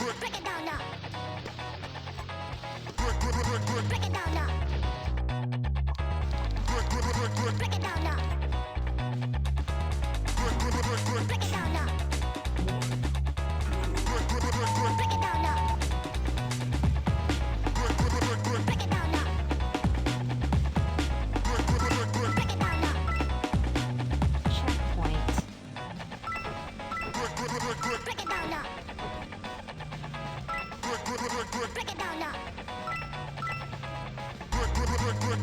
Break it down now. Break it down now. Break it down now. Break it down now. Break it down now. Break it down now. Break it down now. Checkpoint. Break it down now. Break it down now.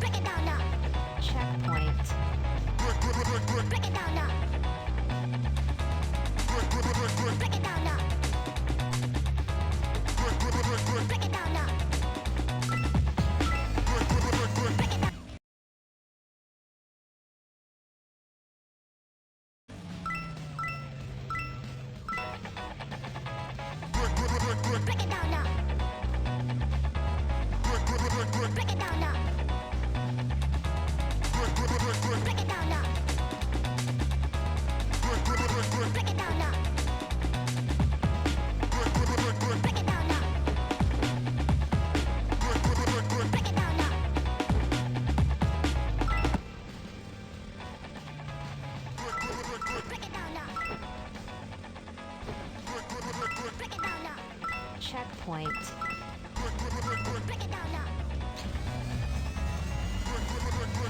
Break it down now. Checkpoint. Break it down now. Break it down now. Break it down now. Break it down. Break it down now. Break it down now. Break it down now. Break it down now. Break it down now. Break it down now. Break it down now. Break it down now. Checkpoint. Break it down now. Break it down now.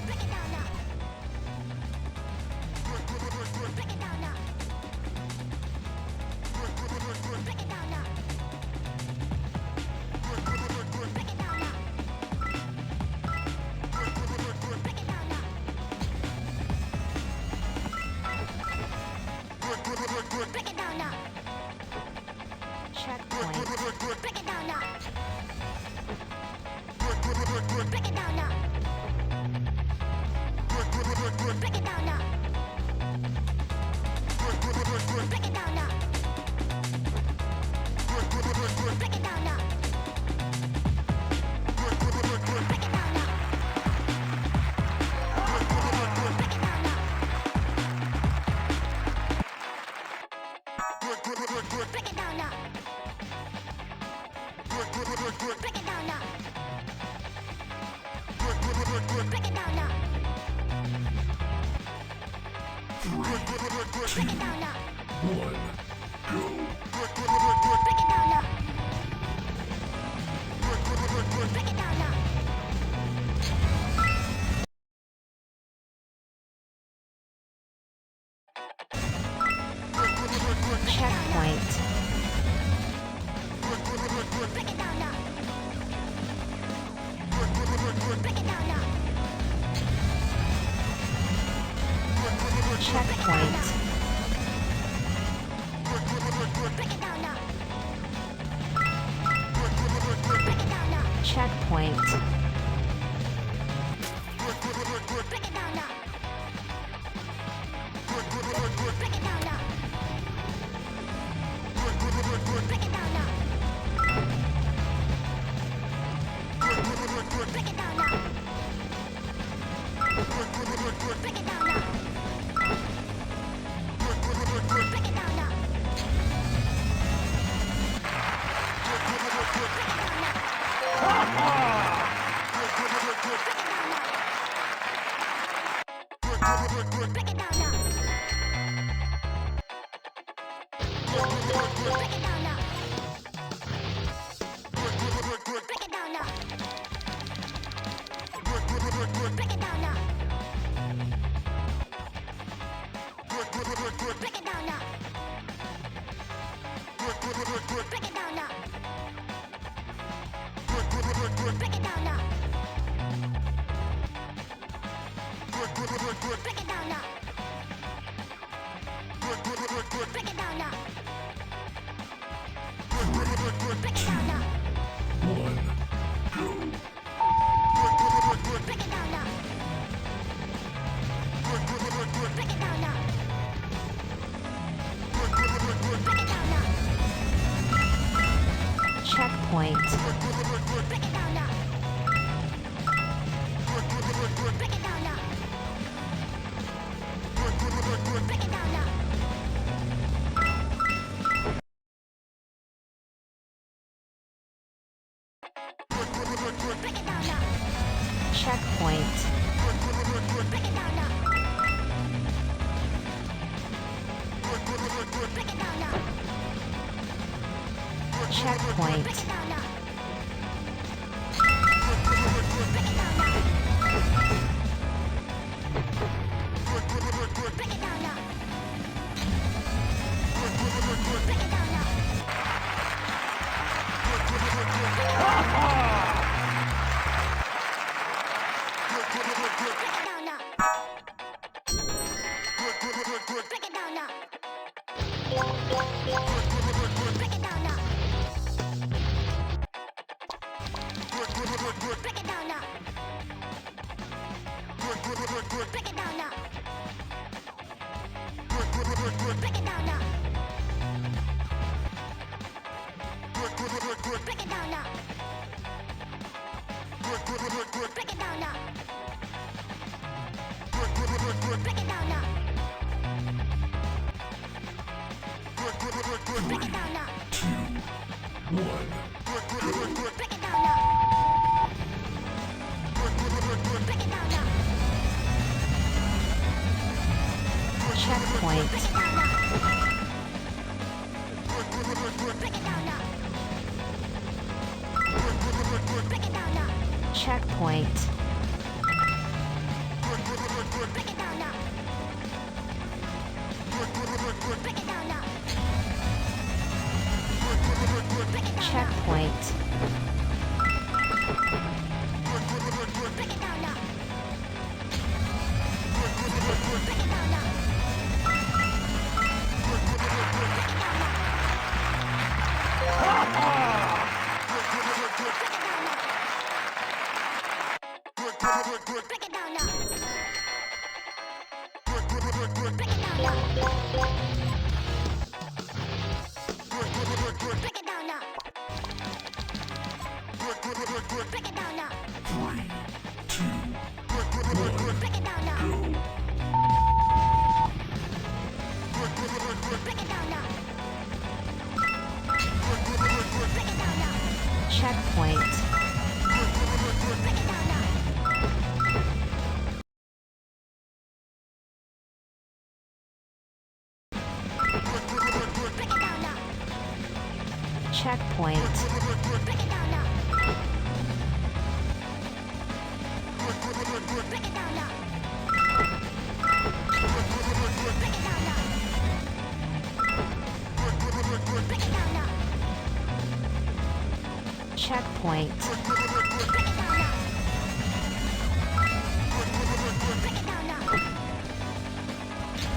Break it down now. Break it down now. Break it down now. Break it down now. Break it down now. Checkpoint. Break it down now. Break it down now. Break it down now. Break it down now. Break it down now. Break it down now. Break it down now. Break it down now. Break it down now. Break it down now. Break it down now. One, go. Break it down now. Break it down now. Checkpoint. Break it down now. Break it down now. Checkpoint. Break it down now. Break it down now. Checkpoint. Break it down now. Break it down now. Break it down now. Break it down now. Break it down now. Break it down now. Break it down now. Break it down now. Break it down now. Break it down now. Break it down now. Break it down now. Break it down now. Break it down now. Break it down now. Break it down now. One, go. Break it down now. Break it down now. Break it down now. Checkpoint. Break it down now. Break it down now. Break it down now. Break it down now. checkpoint, Break it down now. Break it down now. checkpoint, Break it down now. Break it down now. Break it down now. Break it down now. Break it down now. Break it down now. Break it down now. Break it down now. Break it down now. Break it down now. Break it down now. Break it down now. Break it down now. Break it down now. 2, 1, Break it down now. Break it down now. checkpoint, Break it down now. Break it down now. Break it down now. checkpoint, Break it down now. Break it down now. Break it down now. checkpoint, Break it down now. Break it down now. Break it down now. Break it down now. Break it down now. Break it down now. 3, 2, Break it down now. go. Break it down now. Break it down now. checkpoint, Break it down now. Break it down now. checkpoint, Break it down now. Break it down now. Break it down now. Break it down now. checkpoint,